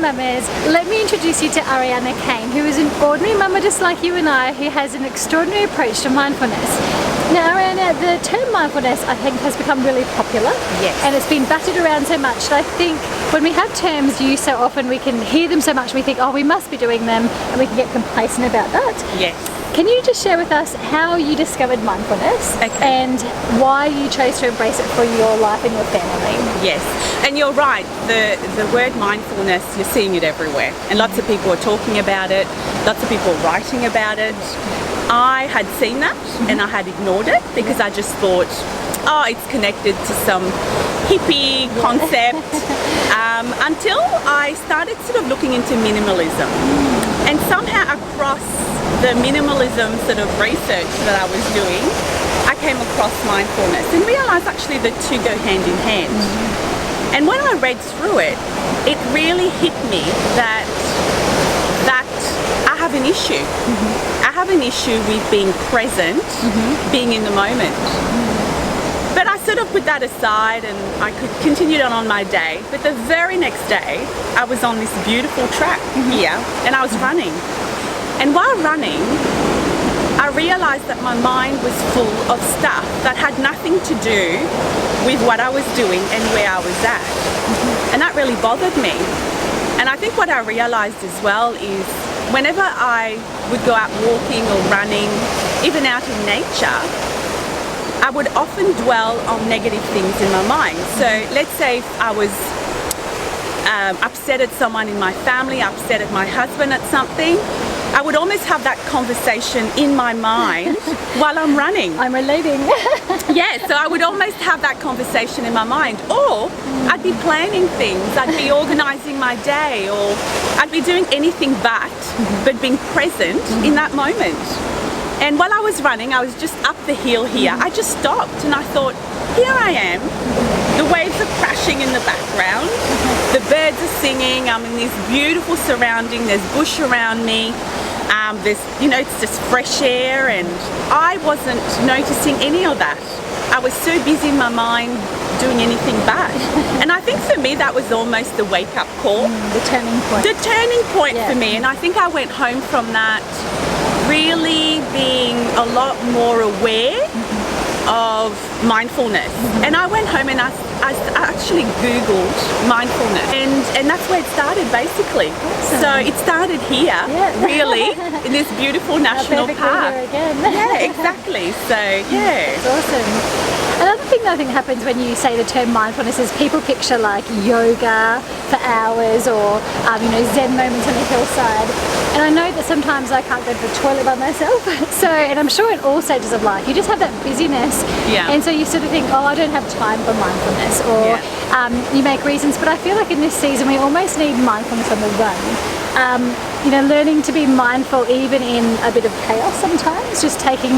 Mamas. Let me introduce you to Ariana Kane, who is an ordinary mama just like you and I, who has an extraordinary approach to mindfulness. Now, Ariana, the term mindfulness, I think, has become really popular. Yes. And it's been battered around so much that I think when we have terms used so often, we can hear them so much, we think, oh, we must be doing them, and we can get complacent about that. Yes. Can you just share with us how you discovered mindfulness and why you chose to embrace it for your life and your family? Yes, and you're right, the word mindfulness, you're seeing it everywhere, and lots of people are talking about it, lots of people are writing about it. I had seen that and I had ignored it because I just thought, oh, it's connected to some hippie concept, until I started sort of looking into minimalism, and somehow across the minimalism sort of research that I was doing, I came across mindfulness and realised actually the two go hand in hand. And when I read through it, it really hit me that I have an issue. I have an issue with being present, being in the moment. But I sort of put that aside and I could continue on my day. But the very next day, I was on this beautiful track here and I was running. And while running, I realised that my mind was full of stuff that had nothing to do with what I was doing and where I was at. And that really bothered me. And I think what I realised as well is whenever I would go out walking or running, even out in nature, I would often dwell on negative things in my mind. So let's say if I was upset at someone in my family, upset at my husband at something, I would almost have that conversation in my mind while I'm running. I'm relating. Yeah, so I would almost have that conversation in my mind, or I'd be planning things, I'd be organising my day, or I'd be doing anything but being present in that moment. And while I was running, I was just up the hill here, I just stopped and I thought, here I am, the waves are crashing in the background, the birds are singing, I'm in this beautiful surrounding, there's bush around me, there's, it's just fresh air, and I wasn't noticing any of that. I was so busy in my mind doing anything but. And I think for me that was almost the wake-up call. The turning point. The turning point for me, and I think I went home from that really being a lot more aware of mindfulness. And I went home and I actually Googled mindfulness, and that's where it started basically. Awesome. So it started here, really, in this beautiful national park. Here again. Yeah, exactly. So yeah. It's awesome. Another thing that I think happens when you say the term mindfulness is people picture like yoga for hours or Zen moments on the hillside. And I know that sometimes I can't go to the toilet by myself. So, and I'm sure in all stages of life, you just have that busyness. Yeah. And so you sort of think, oh, I don't have time for mindfulness, or you make reasons. But I feel like in this season, we almost need mindfulness on the run. Learning to be mindful even in a bit of chaos sometimes, just taking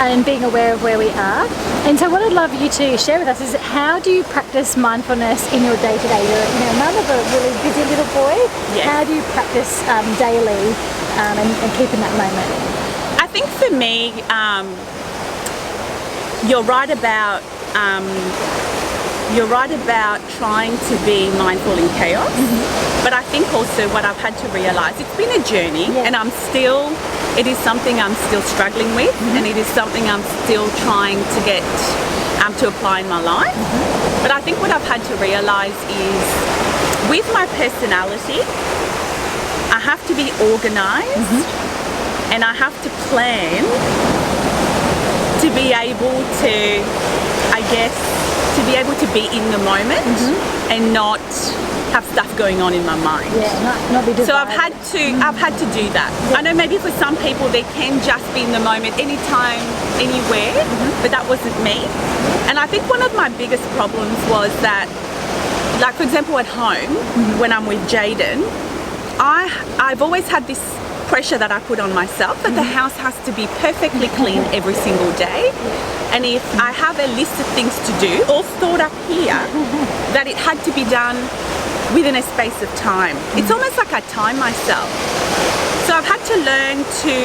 and being aware of where we are. And so what I'd love you to share with us is how do you practice mindfulness in your day-to-day? You're a mother of a really busy little boy. Yes. How do you practice daily and keep in that moment? I think for me, you're right about trying to be mindful in chaos, but I think also what I've had to realise, it's been a journey, and it is something I'm still struggling with, and it is something I'm still trying to get to apply in my life. But I think what I've had to realise is with my personality, I have to be organised and I have to plan to be able to, to be able to be in the moment and not have stuff going on in my mind. Yeah, not be divided. So I've had to do that. I know maybe for some people they can just be in the moment anytime, anywhere, but that wasn't me. And I think one of my biggest problems was that, like for example at home, when I'm with Jaden, I've always had this pressure that I put on myself that the house has to be perfectly clean every single day, and if I have a list of things to do all stored up here, that it had to be done within a space of time. It's almost like I time myself. So I've had to learn to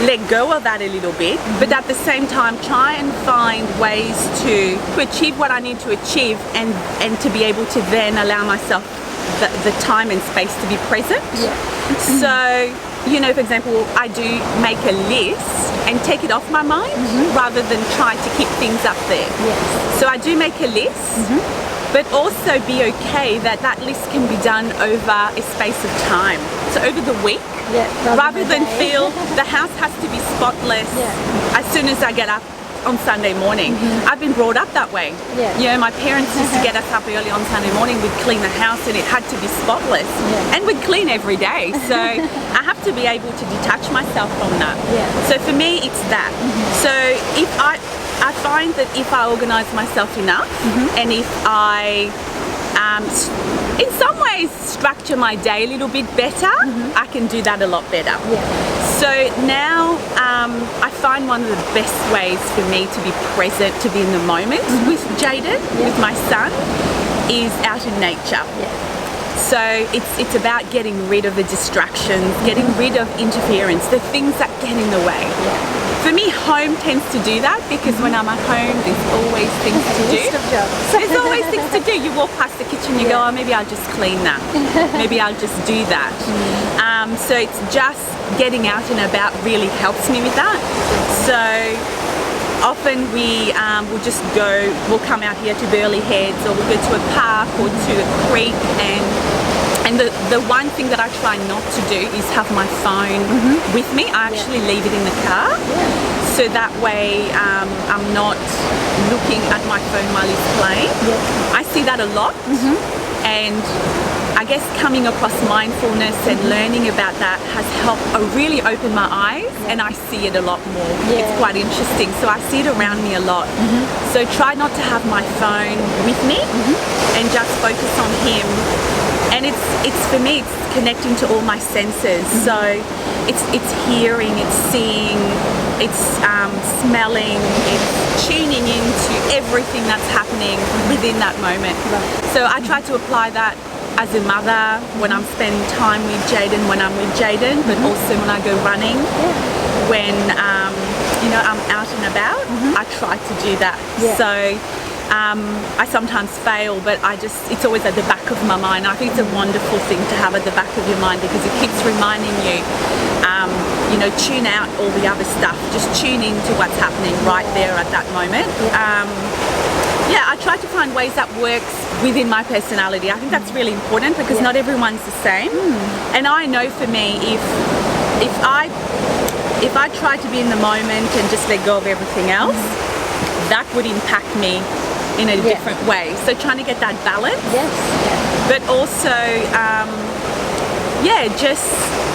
let go of that a little bit, but at the same time try and find ways to achieve what I need to achieve, and to be able to then allow myself the time and space to be present. So, you know, for example, I do make a list and take it off my mind rather than try to keep things up there. So I do make a list, but also be okay that that list can be done over a space of time. So over the week, rather than feel the house has to be spotless as soon as I get up on Sunday morning. I've been brought up that way. You know, my parents used to get us up early on Sunday morning, we'd clean the house and it had to be spotless. And we'd clean every day. So I have to be able to detach myself from that. So for me, it's that. So if I find that if I organise myself enough and if I in some ways structure my day a little bit better, I can do that a lot better. So now I find one of the best ways for me to be present, to be in the moment with Jaden, with my son, is out in nature. So it's about getting rid of the distractions, getting rid of interference, the things that get in the way. For me, home tends to do that because when I'm at home, there's always things to do. There's always things to do. You walk past the kitchen, you go, oh, maybe I'll just clean that. Maybe I'll just do that. So it's just getting out and about really helps me with that. So often we will just go, we'll come out here to Burleigh Heads, or we'll go to a park or to a creek, and the one thing that I try not to do is have my phone with me. I actually leave it in the car, so that way I'm not looking at my phone while he's playing. I see that a lot, and I guess coming across mindfulness and learning about that has helped really open my eyes, and I see it a lot more. It's quite interesting. So I see it around me a lot. So try not to have my phone with me and just focus on him. And it's for me, it's connecting to all my senses. So it's hearing, it's seeing, it's smelling, it's tuning into everything that's happening within that moment. So I try to apply that as a mother when I'm spending time with Jaden, when I'm with Jaden, but also when I go running, when you know, I'm out and about, I try to do that. So I sometimes fail, but it's always at the back of my mind. I think it's a wonderful thing to have at the back of your mind because it keeps reminding you, you know, tune out all the other stuff, just tune into what's happening right there at that moment. I try to find ways that works within my personality. I think that's really important because not everyone's the same. And I know for me, if I try to be in the moment and just let go of everything else, that would impact me in a different way. So trying to get that balance, but also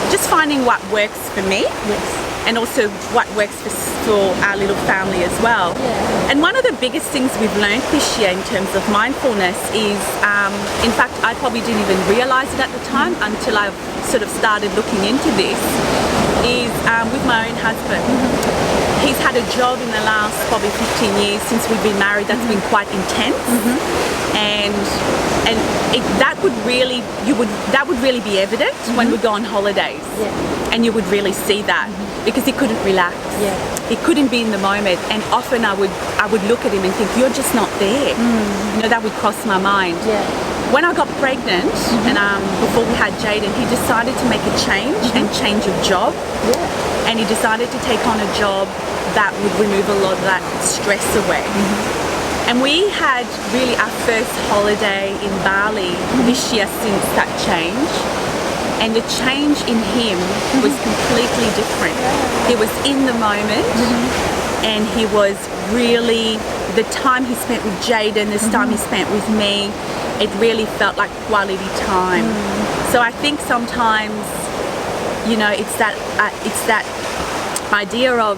just finding what works for me, and also what works for our little family as well. And one of the biggest things we've learned this year in terms of mindfulness is, in fact, I probably didn't even realize it at the time until I sort of started looking into this, is with my own husband. He's had a job in the last probably 15 years since we've been married that's been quite intense, and that would really be evident when we go on holidays, and you would really see that because he couldn't relax, he couldn't be in the moment, and often I would look at him and think, you're just not there. You know, that would cross my mind. When I got pregnant and before we had Jaden, he decided to make a change and change of job. And he decided to take on a job that would remove a lot of that stress away. And we had really our first holiday in Bali this year since that change. And the change in him was completely different. He was in the moment, and he was really, the time he spent with Jaden, this time he spent with me, it really felt like quality time. So I think sometimes, you know, it's that idea of,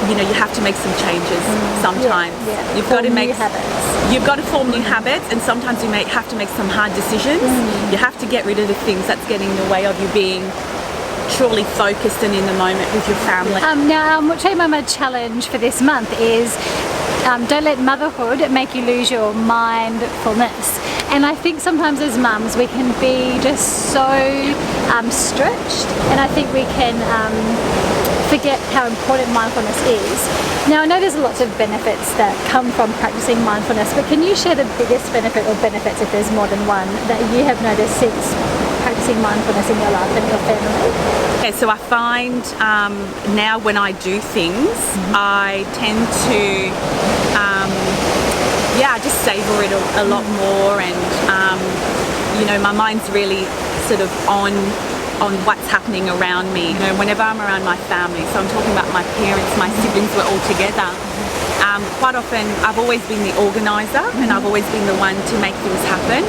you know, you have to make some changes sometimes. You've got to make habits. You've got to form new habits, and sometimes you may have to make some hard decisions. You have to get rid of the things that's getting in the way of you being truly focused and in the moment with your family. Now, our Mucho Mama challenge for this month is don't let motherhood make you lose your mindfulness. And I think sometimes as mums we can be just so stretched, and I think we can forget how important mindfulness is. Now I know there's lots of benefits that come from practicing mindfulness, but can you share the biggest benefit or benefits, if there's more than one, that you have noticed since practicing mindfulness in your life and your family? Yeah, so I find now when I do things, I tend to I just savour it a lot more, and my mind's really sort of on what's happening around me. Whenever I'm around my family, so I'm talking about my parents, my siblings, were all together. Quite often I've always been the organiser, and I've always been the one to make things happen.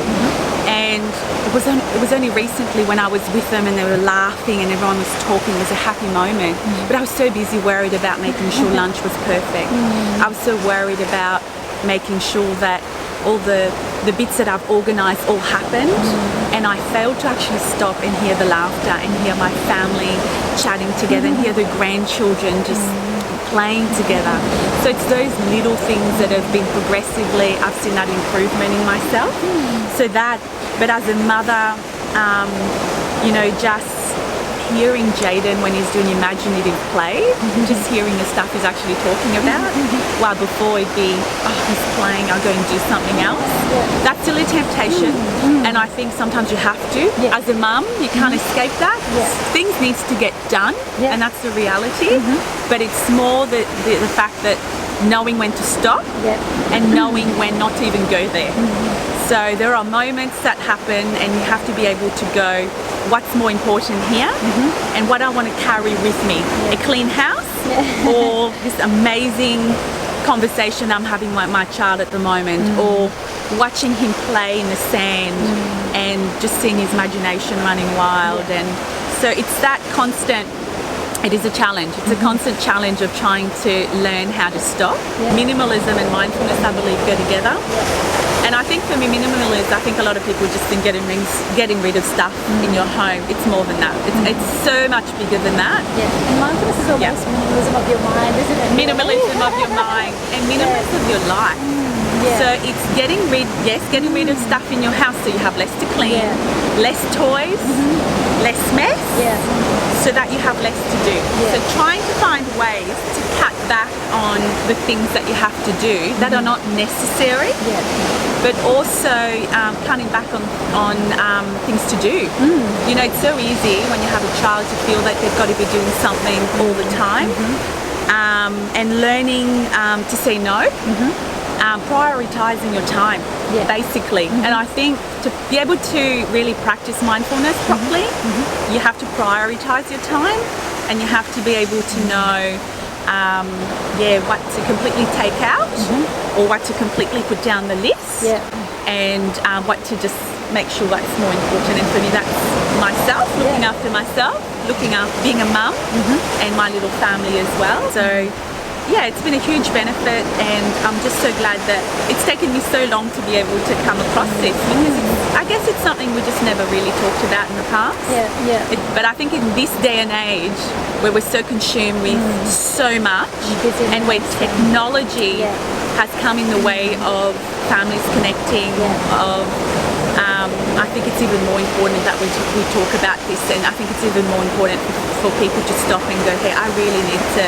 And it was only recently when I was with them and they were laughing and everyone was talking, it was a happy moment. But I was so busy worried about making sure lunch was perfect. I was so worried about making sure that all the bits that I've organised all happened, and I failed to actually stop and hear the laughter and hear my family chatting together and hear the grandchildren just playing together. So it's those little things that have been progressively, I've seen that improvement in myself. So that, but as a mother, just hearing Jaden when he's doing imaginative play, just hearing the stuff he's actually talking about, while before it'd be, he's playing, I'll go and do something else. That's still a temptation, and I think sometimes you have to. As a mum, you can't escape that. Things needs to get done, and that's the reality. But it's more the fact that knowing when to stop and knowing when not to even go there. So there are moments that happen and you have to be able to go, what's more important here, and what I want to carry with me. A clean house or this amazing conversation I'm having with my child at the moment, or watching him play in the sand and just seeing his imagination running wild. And so it's that constant. It is a challenge. It's a constant challenge of trying to learn how to stop. Minimalism and mindfulness, I believe, go together. And I think for me, minimalist, I think a lot of people just think getting rid of stuff in your home. It's more than that. It's so much bigger than that. And mindfulness is almost minimalism of your mind, isn't it? Minimalism of your mind and minimalism of your life. So it's getting rid of stuff in your house so you have less to clean, less toys, less mess, so that you have less to do. So trying to find ways to cut back on the things that you have to do that are not necessary, but also cutting back on things to do. It's so easy when you have a child to feel that they've got to be doing something all the time, and learning to say no. Prioritising your time, basically. And I think to be able to really practice mindfulness properly, you have to prioritise your time, and you have to be able to know what to completely take out, or what to completely put down the list, and what to just make sure that's more important. And for me, that's myself, looking after myself, looking after being a mum, and my little family as well. So it's been a huge benefit, and I'm just so glad that it's taken me so long to be able to come across this, because I guess it's something we just never really talked about in the past. But I think in this day and age, where we're so consumed with so much, and where technology has come in the way of families connecting, I think it's even more important that we talk about this, and I think it's even more important for people to stop and go, hey, I really need to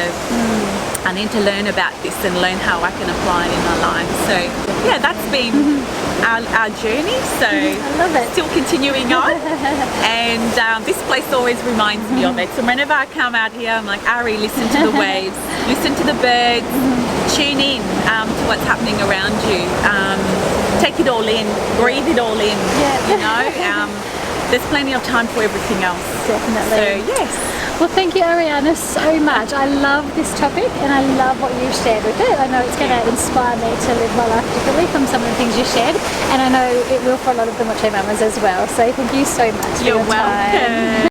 learn about this and learn how I can apply it in my life. So that's been our journey. So I love it. Still continuing on, and this place always reminds me of it. So whenever I come out here, I'm like, Ari, listen to the waves, listen to the birds, tune in to what's happening around you. Take it all in, breathe it all in, there's plenty of time for everything else. Definitely. So, yes. Well, thank you, Ariana, so much. I love this topic, and I love what you've shared with it. I know it's going to inspire me to live my life differently from some of the things you shared, and I know it will for a lot of the Mucho Mamas as well. So thank you so much for your time. You're welcome.